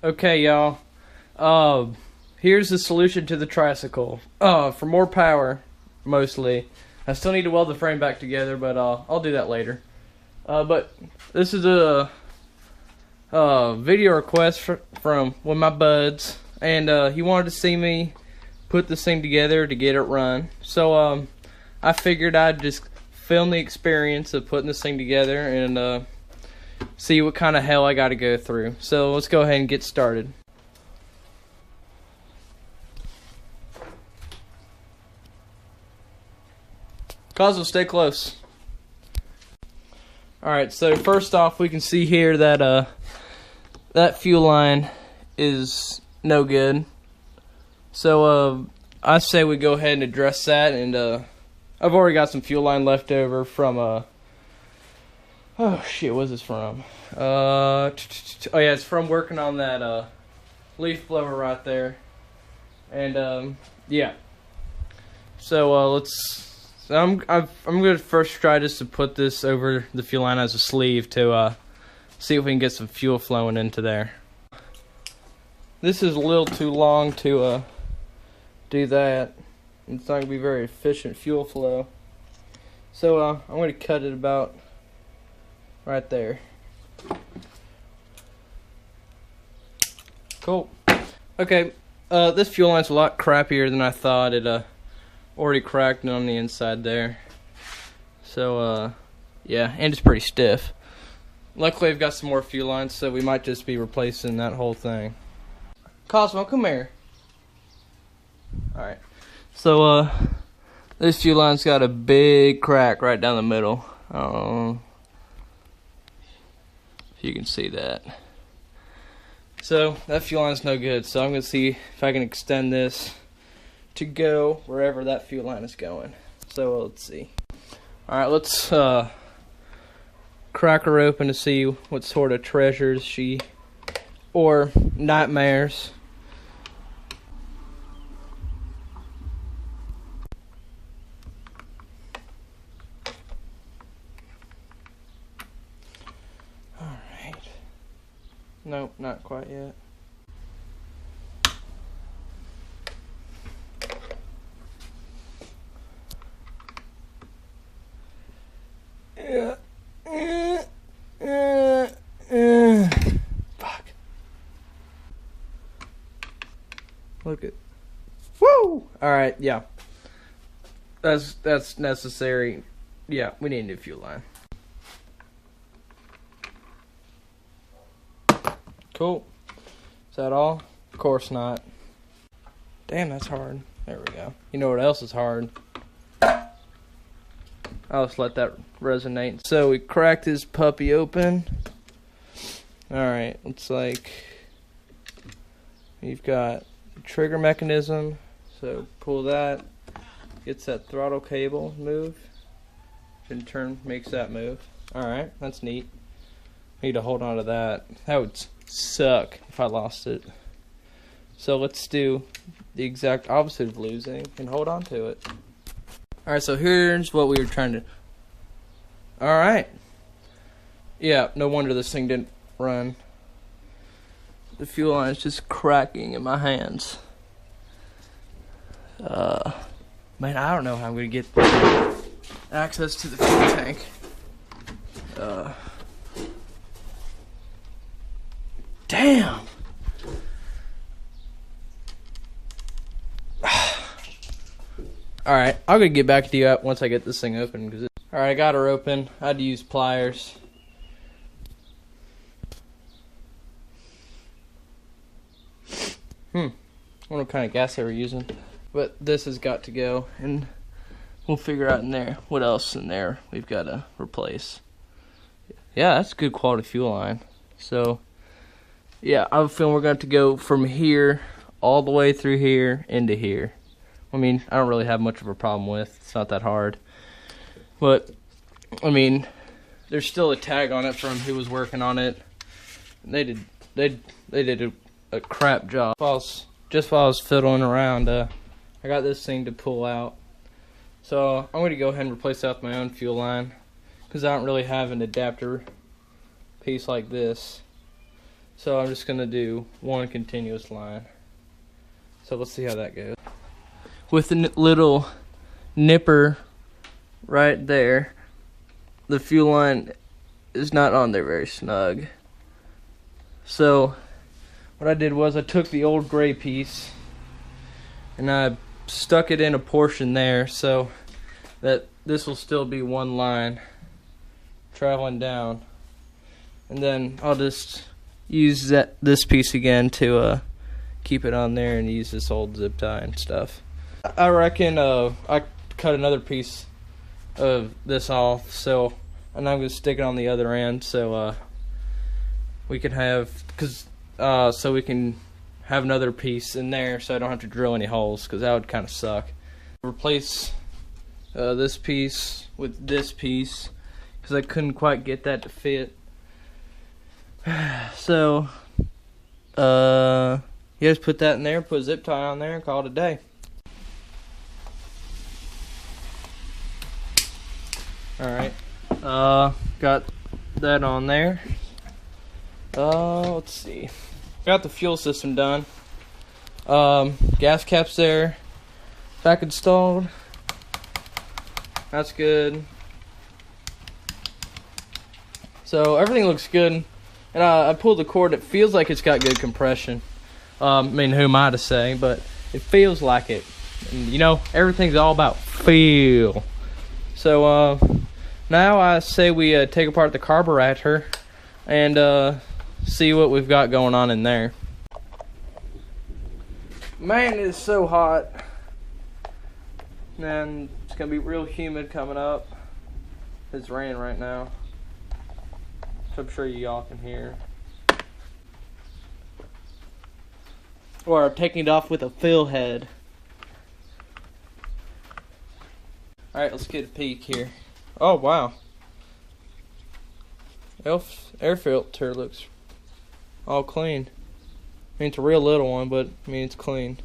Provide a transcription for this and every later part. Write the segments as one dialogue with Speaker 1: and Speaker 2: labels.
Speaker 1: Okay, y'all. Here's the solution to the tricycle. For more power, mostly. I still need to weld the frame back together, but I'll do that later. But this is a video request from one of my buds, and he wanted to see me put this thing together to get it run. So I figured I'd just film the experience of putting this thing together and see what kind of hell I got to go through. So let's go ahead and get started. Cosmo, stay close. Alright, so first off, we can see here that that fuel line is no good. So I say we go ahead and address that, and I've already got some fuel line left over from oh shit, what's this from? Oh yeah, it's from working on that leaf blower right there. And yeah. So I'm gonna first try just to put this over the fuel line as a sleeve to see if we can get some fuel flowing into there. This is a little too long to do that. It's not gonna be very efficient fuel flow. So I'm gonna cut it about right there. Cool. Okay, this fuel line's a lot crappier than I thought. It already cracked on the inside there. So yeah, and it's pretty stiff. Luckily I've got some more fuel lines, so we might just be replacing that whole thing. Cosmo, come here. Alright. So this fuel line's got a big crack right down the middle. I don't know if you can see that. So that fuel line's no good, so I'm gonna see if I can extend this to go wherever that fuel line is going. So let's see. Alright, let's crack her open to see what sort of treasures or nightmares. Alright. Nope, not quite yet. Fuck. Look at. Woo! Alright, yeah. That's necessary. Yeah, we need a new fuel line. Cool. Is that all? Of course not. Damn, that's hard. There we go. You know what else is hard? I'll just let that resonate. So we cracked this puppy open. Alright, looks like we've got a trigger mechanism. So pull that, gets that throttle cable moved. In turn makes that move. Alright, that's neat. Need to hold on to that. That would suck if I lost it. So let's do the exact opposite of losing and hold on to it. Alright, so here's what we were trying to... Alright. Yeah, no wonder this thing didn't run. The fuel line is just cracking in my hands. Man, I don't know how I'm going to get access to the fuel tank. Damn! Alright, I'm going to get back to you once I get this thing open. Alright, I got her open. I had to use pliers. I wonder what kind of gas they were using. But this has got to go, and we'll figure out in there what else in there we've got to replace. Yeah, that's good quality fuel line. So, yeah, I have a feeling we're going to have to go from here all the way through here into here. I mean, I don't really have much of a problem with. It's not that hard. But, I mean, there's still a tag on it from who was working on it. They did a crap job. Just while I was fiddling around, I got this thing to pull out. So I'm going to go ahead and replace that with my own fuel line, because I don't really have an adapter piece like this. So I'm just gonna do one continuous line. So let's see how that goes. With the little nipper right there, the fuel line is not on there very snug. So what I did was I took the old gray piece and I stuck it in a portion there so that this will still be one line traveling down. And then I'll just use this piece again to keep it on there and use this old zip tie and stuff. I reckon I cut another piece of this off, so and I'm gonna stick it on the other end so we can have so we can have another piece in there so I don't have to drill any holes, because that would kind of suck. Replace this piece with this piece because I couldn't quite get that to fit. So you just put that in there, put a zip tie on there, and call it a day. Alright, got that on there. Let's see. Got the fuel system done. Gas cap's there. Back installed. That's good. So everything looks good. And I pulled the cord. It feels like it's got good compression. I mean, who am I to say? But it feels like it. And you know, everything's all about feel. So now I say we take apart the carburetor and see what we've got going on in there. Man, it is so hot. And it's gonna be real humid coming up. It's raining right now, so I'm sure y'all can hear. Or I'm taking it off with a fill head. Alright, let's get a peek here. Oh wow, air filter looks all clean. I mean, it's a real little one, but I mean, it's clean.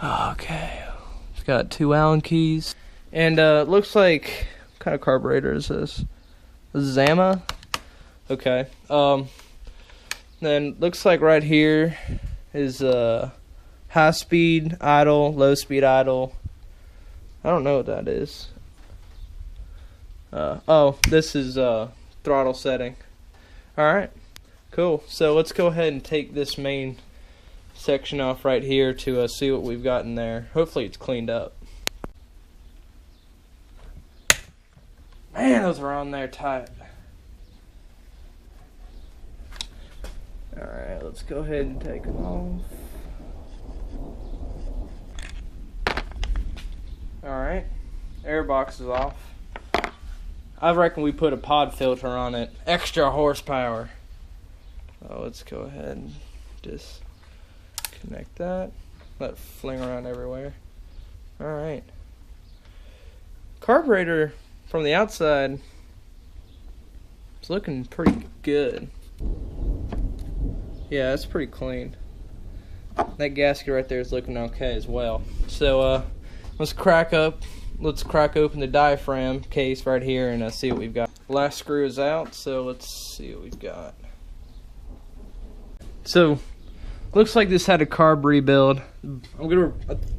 Speaker 1: Okay, it's got 2 Allen keys, and it looks like, what kind of carburetor is this? A Zama. Okay. Then looks like right here is high speed idle, low speed idle. I don't know what that is. Oh, this is throttle setting. Alright, cool. So let's go ahead and take this main section off right here to see what we've got in there. Hopefully it's cleaned up. Man, those are on there tight. Alright, let's go ahead and take them off. Alright, air box is off. I reckon we put a pod filter on it. Extra horsepower. Oh, let's go ahead and just connect that. Let it fling around everywhere. Alright. Carburetor from the outside is looking pretty good. Yeah, it's pretty clean. That gasket right there is looking okay as well. So let's crack open the diaphragm case right here and see what we've got. Last screw is out, so let's see what we've got. So looks like this had a carb rebuild.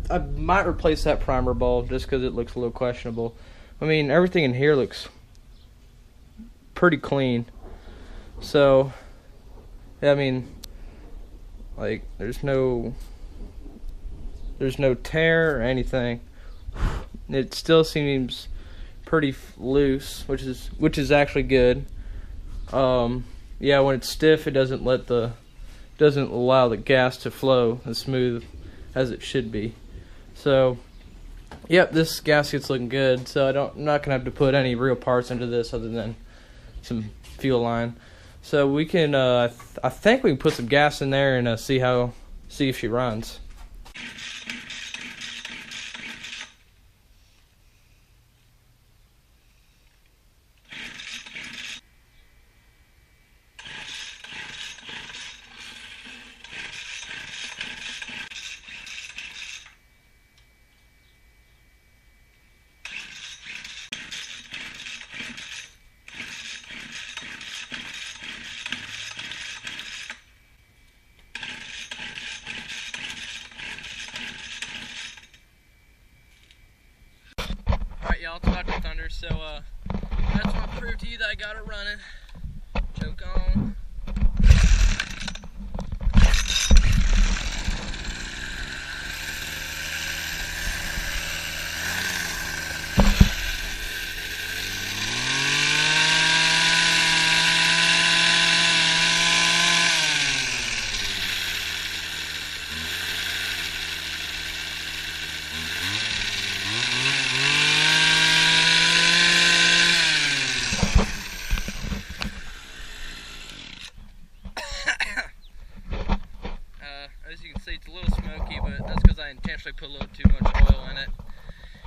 Speaker 1: I might replace that primer bulb just because it looks a little questionable. I mean, everything in here looks pretty clean. So yeah, I mean, like there's no tear or anything. It still seems pretty loose, which is actually good. Yeah, when it's stiff, it doesn't allow the gas to flow as smooth as it should be. So, yep, this gasket's looking good. So I'm not gonna have to put any real parts into this other than some fuel line. So we can, I think we can put some gas in there and see if she runs. So that's what I proved to you that I got it running. Choke on. As you can see, it's a little smoky, but that's because I intentionally put a little too much oil in it,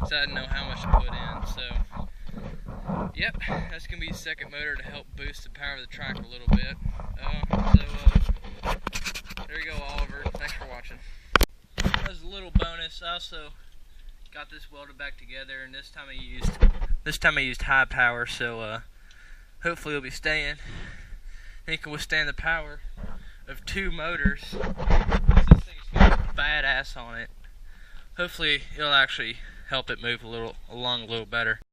Speaker 1: so I didn't know how much to put in. So, yep, that's going to be the second motor to help boost the power of the Trike a little bit. There you go, Oliver. Thanks for watching. As a little bonus, I also got this welded back together, and this time I used high power, so hopefully it'll be staying. And it can withstand the power of 2 motors. This thing's got a fat ass on it. Hopefully it'll actually help it move along a little better.